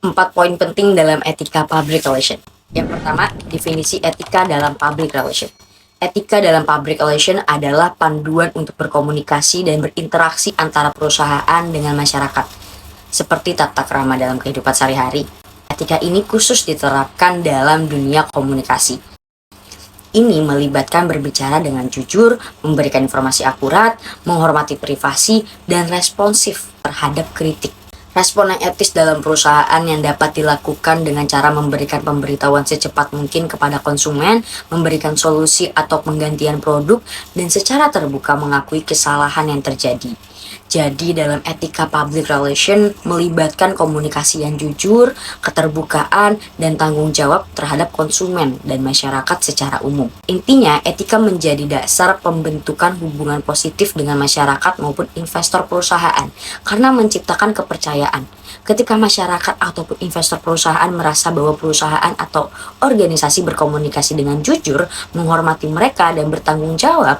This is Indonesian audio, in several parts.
4 poin penting dalam etika public relation. Yang pertama, definisi etika dalam public relation. Etika dalam public relation adalah panduan untuk berkomunikasi dan berinteraksi antara perusahaan dengan masyarakat, seperti tata krama dalam kehidupan sehari-hari. Etika ini khusus diterapkan dalam dunia komunikasi. Ini melibatkan berbicara dengan jujur, memberikan informasi akurat, menghormati privasi, dan responsif terhadap kritik. Respon yang etis dalam perusahaan yang dapat dilakukan dengan cara memberikan pemberitahuan secepat mungkin kepada konsumen, memberikan solusi atau penggantian produk, dan secara terbuka mengakui kesalahan yang terjadi. Jadi dalam etika public relation melibatkan komunikasi yang jujur, keterbukaan, dan tanggung jawab terhadap konsumen dan masyarakat secara umum. Intinya, etika menjadi dasar pembentukan hubungan positif dengan masyarakat maupun investor perusahaan karena menciptakan kepercayaan. Ketika masyarakat ataupun investor perusahaan merasa bahwa perusahaan atau organisasi berkomunikasi dengan jujur, menghormati mereka, dan bertanggung jawab,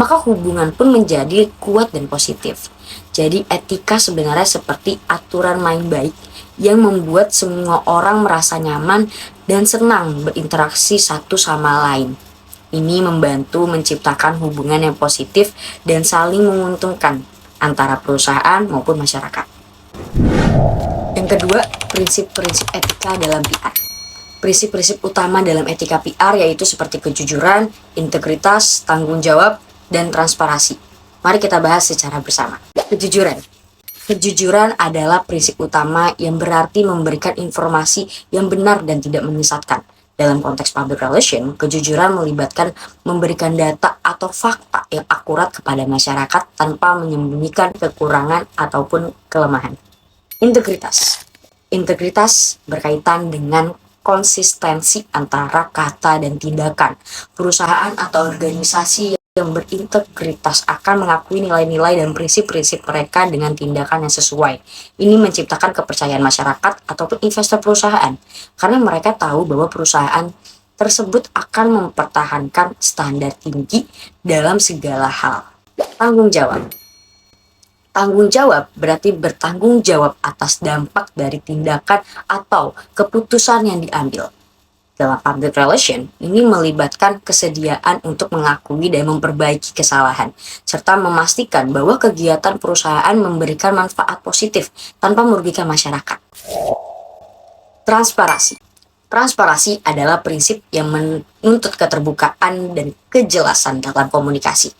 maka hubungan pun menjadi kuat dan positif. Jadi etika sebenarnya seperti aturan main baik yang membuat semua orang merasa nyaman dan senang berinteraksi satu sama lain. Ini membantu menciptakan hubungan yang positif dan saling menguntungkan antara perusahaan maupun masyarakat. Yang kedua, prinsip-prinsip etika dalam PR. Prinsip-prinsip utama dalam etika PR yaitu seperti kejujuran, integritas, tanggung jawab, dan transparansi. Mari kita bahas secara bersama. Kejujuran. Kejujuran adalah prinsip utama yang berarti memberikan informasi yang benar dan tidak menyesatkan. Dalam konteks public relation, kejujuran melibatkan memberikan data atau fakta yang akurat kepada masyarakat tanpa menyembunyikan kekurangan ataupun kelemahan. Integritas. Integritas berkaitan dengan konsistensi antara kata dan tindakan. Perusahaan atau organisasi yang berintegritas akan mengakui nilai-nilai dan prinsip-prinsip mereka dengan tindakan yang sesuai. Ini menciptakan kepercayaan masyarakat ataupun investor perusahaan, karena mereka tahu bahwa perusahaan tersebut akan mempertahankan standar tinggi dalam segala hal. Tanggung jawab. Tanggung jawab berarti bertanggung jawab atas dampak dari tindakan atau keputusan yang diambil. Dalam public relation, ini melibatkan kesediaan untuk mengakui dan memperbaiki kesalahan, serta memastikan bahwa kegiatan perusahaan memberikan manfaat positif tanpa merugikan masyarakat. Transparansi. Transparansi adalah prinsip yang menuntut keterbukaan dan kejelasan dalam komunikasi.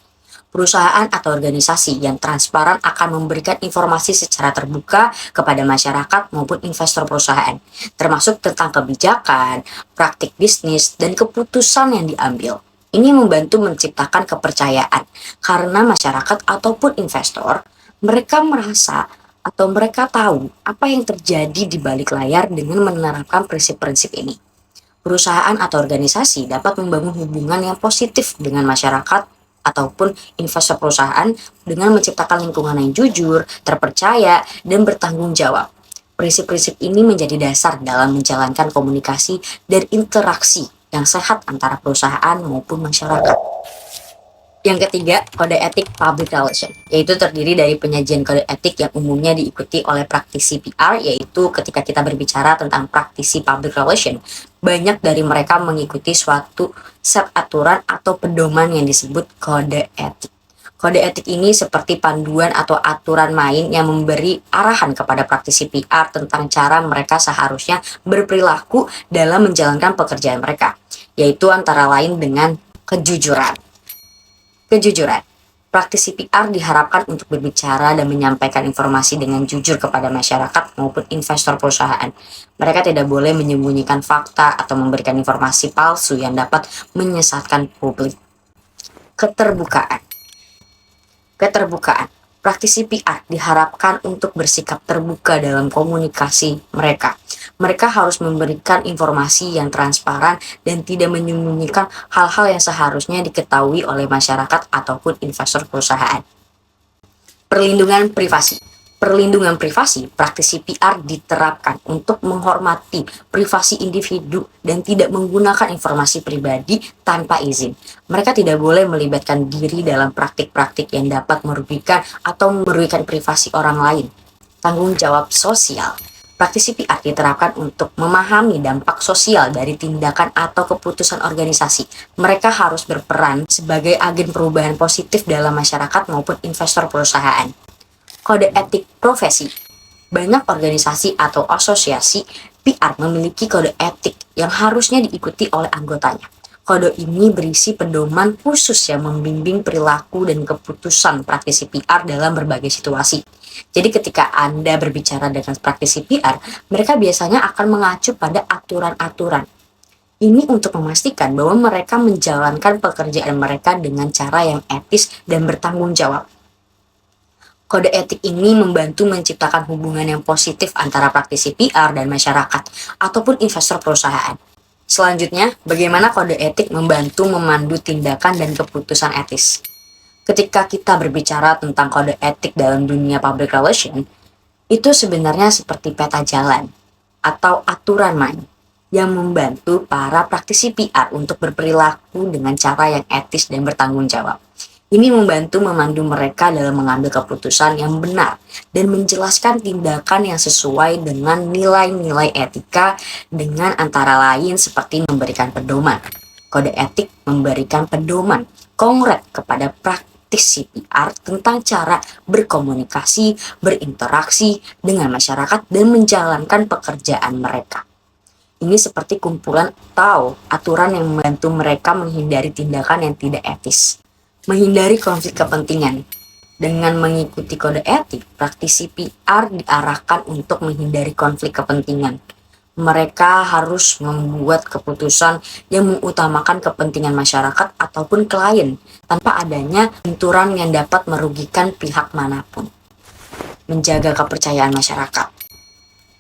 Perusahaan atau organisasi yang transparan akan memberikan informasi secara terbuka kepada masyarakat maupun investor perusahaan, termasuk tentang kebijakan, praktik bisnis, dan keputusan yang diambil. Ini membantu menciptakan kepercayaan, karena masyarakat ataupun investor, mereka merasa atau mereka tahu apa yang terjadi di balik layar dengan menerapkan prinsip-prinsip ini. Perusahaan atau organisasi dapat membangun hubungan yang positif dengan masyarakat ataupun investor perusahaan dengan menciptakan lingkungan yang jujur, terpercaya, dan bertanggung jawab. Prinsip-prinsip ini menjadi dasar dalam menjalankan komunikasi dan interaksi yang sehat antara perusahaan maupun masyarakat. Yang ketiga, kode etik public relation, yaitu terdiri dari penyajian kode etik yang umumnya diikuti oleh praktisi PR, yaitu ketika kita berbicara tentang praktisi public relation, banyak dari mereka mengikuti suatu set aturan atau pedoman yang disebut kode etik. Kode etik ini seperti panduan atau aturan main yang memberi arahan kepada praktisi PR tentang cara mereka seharusnya berperilaku dalam menjalankan pekerjaan mereka, yaitu antara lain dengan kejujuran. Kejujuran. Praktisi PR diharapkan untuk berbicara dan menyampaikan informasi dengan jujur kepada masyarakat maupun investor perusahaan. Mereka tidak boleh menyembunyikan fakta atau memberikan informasi palsu yang dapat menyesatkan publik. Keterbukaan. Keterbukaan. Praktisi PR diharapkan untuk bersikap terbuka dalam komunikasi mereka. Mereka harus memberikan informasi yang transparan dan tidak menyembunyikan hal-hal yang seharusnya diketahui oleh masyarakat ataupun investor perusahaan. Perlindungan privasi. Perlindungan privasi, praktisi PR diterapkan untuk menghormati privasi individu dan tidak menggunakan informasi pribadi tanpa izin. Mereka tidak boleh melibatkan diri dalam praktik-praktik yang dapat merugikan atau merugikan privasi orang lain. Tanggung jawab sosial. Praktisi PR diterapkan untuk memahami dampak sosial dari tindakan atau keputusan organisasi. Mereka harus berperan sebagai agen perubahan positif dalam masyarakat maupun investor perusahaan. Kode etik profesi. Banyak organisasi atau asosiasi PR memiliki kode etik yang harusnya diikuti oleh anggotanya. Kode ini berisi pedoman khusus yang membimbing perilaku dan keputusan praktisi PR dalam berbagai situasi. Jadi ketika Anda berbicara dengan praktisi PR, mereka biasanya akan mengacu pada aturan-aturan. Ini untuk memastikan bahwa mereka menjalankan pekerjaan mereka dengan cara yang etis dan bertanggung jawab. Kode etik ini membantu menciptakan hubungan yang positif antara praktisi PR dan masyarakat ataupun investor perusahaan. Selanjutnya, bagaimana kode etik membantu memandu tindakan dan keputusan etis? Ketika kita berbicara tentang kode etik dalam dunia public relation, itu sebenarnya seperti peta jalan atau aturan main yang membantu para praktisi PR untuk berperilaku dengan cara yang etis dan bertanggung jawab. Ini membantu memandu mereka dalam mengambil keputusan yang benar dan menjelaskan tindakan yang sesuai dengan nilai-nilai etika dengan antara lain seperti memberikan pedoman. Kode etik memberikan pedoman konkret kepada praktisi PR tentang cara berkomunikasi, berinteraksi dengan masyarakat dan menjalankan pekerjaan mereka. Ini seperti kumpulan atau aturan yang membantu mereka menghindari tindakan yang tidak etis. Menghindari konflik kepentingan. Dengan mengikuti kode etik, praktisi PR diarahkan untuk menghindari konflik kepentingan. Mereka harus membuat keputusan yang mengutamakan kepentingan masyarakat ataupun klien tanpa adanya benturan yang dapat merugikan pihak manapun. Menjaga kepercayaan masyarakat.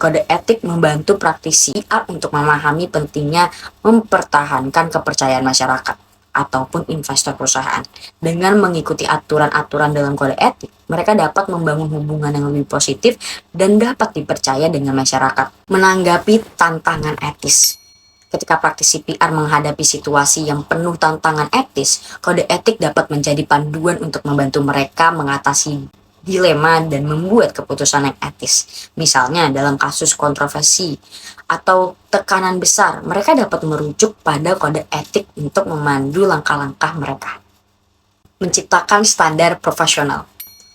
Kode etik membantu praktisi PR untuk memahami pentingnya mempertahankan kepercayaan masyarakat ataupun investor perusahaan. Dengan mengikuti aturan-aturan dalam kode etik, mereka dapat membangun hubungan yang lebih positif dan dapat dipercaya dengan masyarakat. Menanggapi tantangan etis. Ketika praktisi PR menghadapi situasi yang penuh tantangan etis, kode etik dapat menjadi panduan untuk membantu mereka mengatasi dilema dan membuat keputusan yang etis. Misalnya dalam kasus kontroversi atau tekanan besar, mereka dapat merujuk pada kode etik untuk memandu langkah-langkah mereka. Menciptakan standar profesional.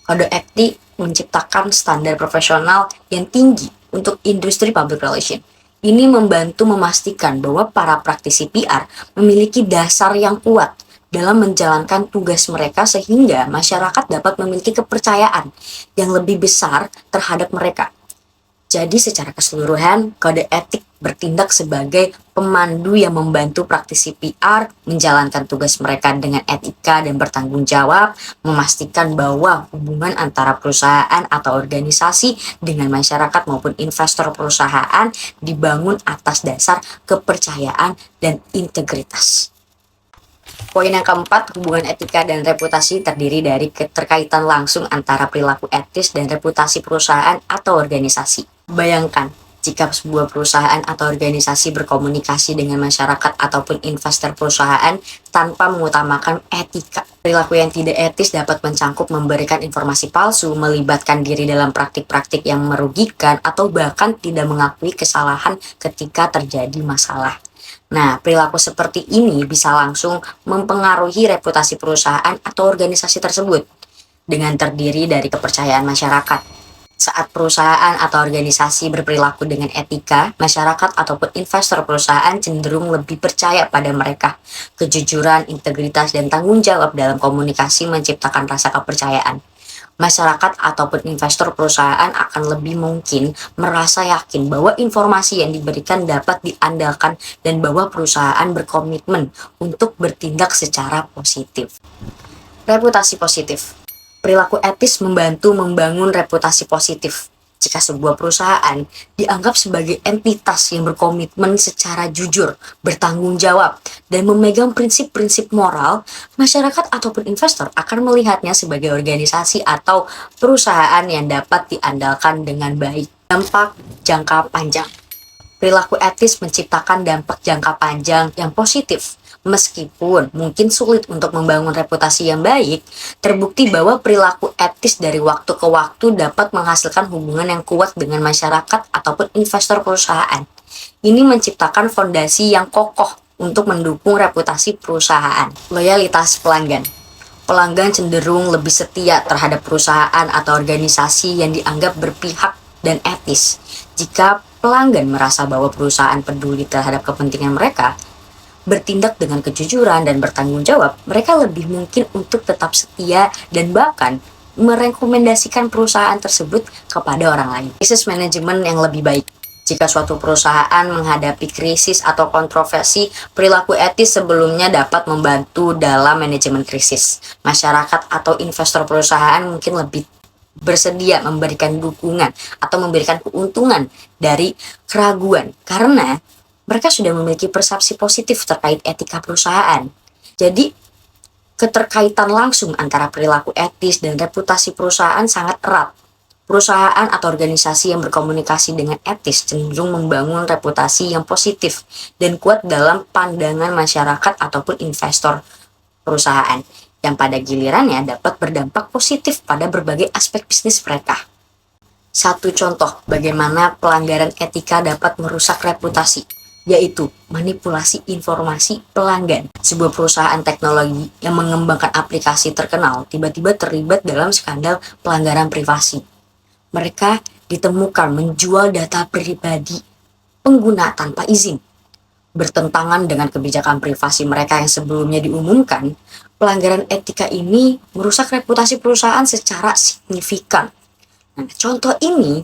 Kode etik menciptakan standar profesional yang tinggi untuk industri public relation. Ini membantu memastikan bahwa para praktisi PR memiliki dasar yang kuat dalam menjalankan tugas mereka sehingga masyarakat dapat memiliki kepercayaan yang lebih besar terhadap mereka. Jadi secara keseluruhan, kode etik bertindak sebagai pemandu yang membantu praktisi PR menjalankan tugas mereka dengan etika dan bertanggung jawab, memastikan bahwa hubungan antara perusahaan atau organisasi dengan masyarakat maupun investor perusahaan dibangun atas dasar kepercayaan dan integritas. Poin yang keempat, hubungan etika dan reputasi terdiri dari keterkaitan langsung antara perilaku etis dan reputasi perusahaan atau organisasi. Bayangkan, jika sebuah perusahaan atau organisasi berkomunikasi dengan masyarakat ataupun investor perusahaan tanpa mengutamakan etika. Perilaku yang tidak etis dapat mencangkup memberikan informasi palsu, melibatkan diri dalam praktik-praktik yang merugikan, atau bahkan tidak mengakui kesalahan ketika terjadi masalah. Nah, perilaku seperti ini bisa langsung mempengaruhi reputasi perusahaan atau organisasi tersebut dengan terdiri dari kepercayaan masyarakat. Saat perusahaan atau organisasi berperilaku dengan etika, masyarakat ataupun investor perusahaan cenderung lebih percaya pada mereka. Kejujuran, integritas, dan tanggung jawab dalam komunikasi menciptakan rasa kepercayaan. Masyarakat ataupun investor perusahaan akan lebih mungkin merasa yakin bahwa informasi yang diberikan dapat diandalkan dan bahwa perusahaan berkomitmen untuk bertindak secara positif. Reputasi positif. Perilaku etis membantu membangun reputasi positif. Jika sebuah perusahaan dianggap sebagai entitas yang berkomitmen secara jujur, bertanggung jawab, dan memegang prinsip-prinsip moral, masyarakat ataupun investor akan melihatnya sebagai organisasi atau perusahaan yang dapat diandalkan dengan baik. Dampak jangka panjang. Perilaku etis menciptakan dampak jangka panjang yang positif, Meskipun mungkin sulit untuk membangun reputasi yang baik, terbukti bahwa perilaku etis dari waktu ke waktu dapat menghasilkan hubungan yang kuat dengan masyarakat ataupun investor perusahaan. Ini menciptakan fondasi yang kokoh untuk mendukung reputasi perusahaan. Loyalitas pelanggan. Pelanggan cenderung lebih setia terhadap perusahaan atau organisasi yang dianggap berpihak dan etis. Jika pelanggan merasa bahwa perusahaan peduli terhadap kepentingan mereka, bertindak dengan kejujuran dan bertanggung jawab, mereka lebih mungkin untuk tetap setia dan bahkan merekomendasikan perusahaan tersebut kepada orang lain. Krisis manajemen yang lebih baik. Jika suatu perusahaan menghadapi krisis atau kontroversi, perilaku etis sebelumnya dapat membantu dalam manajemen krisis. Masyarakat atau investor perusahaan mungkin lebih bersedia memberikan dukungan atau memberikan keuntungan dari keraguan karena mereka sudah memiliki persepsi positif terkait etika perusahaan. Jadi, keterkaitan langsung antara perilaku etis dan reputasi perusahaan sangat erat. Perusahaan atau organisasi yang berkomunikasi dengan etis cenderung membangun reputasi yang positif dan kuat dalam pandangan masyarakat ataupun investor perusahaan, yang pada gilirannya dapat berdampak positif pada berbagai aspek bisnis mereka. Satu contoh bagaimana pelanggaran etika dapat merusak reputasi, yaitu manipulasi informasi pelanggan. Sebuah perusahaan teknologi yang mengembangkan aplikasi terkenal tiba-tiba terlibat dalam skandal pelanggaran privasi. Mereka ditemukan menjual data pribadi pengguna tanpa izin. Bertentangan dengan kebijakan privasi mereka yang sebelumnya diumumkan, pelanggaran etika ini merusak reputasi perusahaan secara signifikan. Nah, contoh ini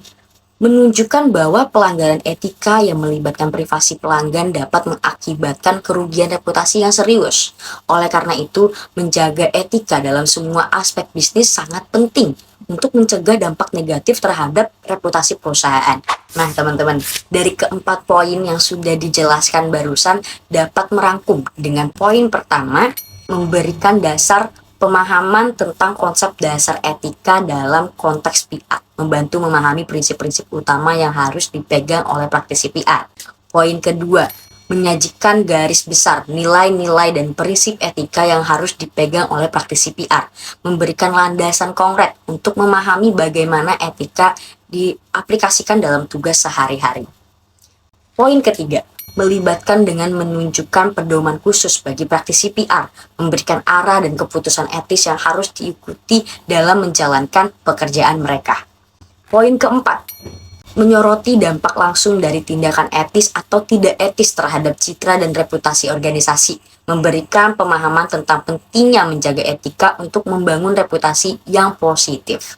menunjukkan bahwa pelanggaran etika yang melibatkan privasi pelanggan dapat mengakibatkan kerugian reputasi yang serius. Oleh karena itu, menjaga etika dalam semua aspek bisnis sangat penting untuk mencegah dampak negatif terhadap reputasi perusahaan. Nah, teman-teman, dari keempat poin yang sudah dijelaskan barusan dapat merangkum dengan poin pertama, memberikan dasar pemahaman tentang konsep dasar etika dalam konteks PR, membantu memahami prinsip-prinsip utama yang harus dipegang oleh praktisi PR. Poin kedua, menyajikan garis besar nilai-nilai dan prinsip etika yang harus dipegang oleh praktisi PR, memberikan landasan konkret untuk memahami bagaimana etika diaplikasikan dalam tugas sehari-hari. Poin ketiga, melibatkan dengan menunjukkan pedoman khusus bagi praktisi PR, memberikan arah dan keputusan etis yang harus diikuti dalam menjalankan pekerjaan mereka. Poin keempat, menyoroti dampak langsung dari tindakan etis atau tidak etis terhadap citra dan reputasi organisasi, memberikan pemahaman tentang pentingnya menjaga etika untuk membangun reputasi yang positif.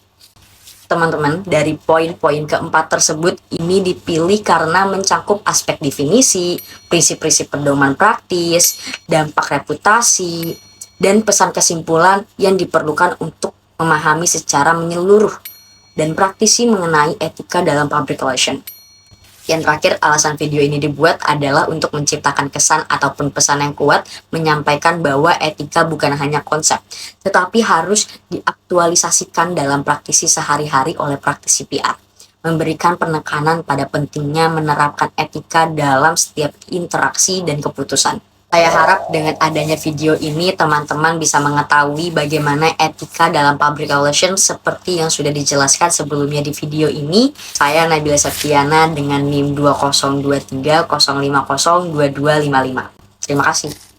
Teman-teman, dari poin-poin keempat tersebut ini dipilih karena mencakup aspek definisi, prinsip-prinsip pedoman praktis, dampak reputasi, dan pesan kesimpulan yang diperlukan untuk memahami secara menyeluruh dan praktisi mengenai etika dalam public relation. Yang terakhir, alasan video ini dibuat adalah untuk menciptakan kesan ataupun pesan yang kuat, menyampaikan bahwa etika bukan hanya konsep, tetapi harus diaktualisasikan dalam praktisi sehari-hari oleh praktisi PR. Memberikan penekanan pada pentingnya menerapkan etika dalam setiap interaksi dan keputusan. Saya harap dengan adanya video ini teman-teman bisa mengetahui bagaimana etika dalam public relations seperti yang sudah dijelaskan sebelumnya di video ini. Saya Nabila Septiana dengan NIM 2023 050 2255. Terima kasih.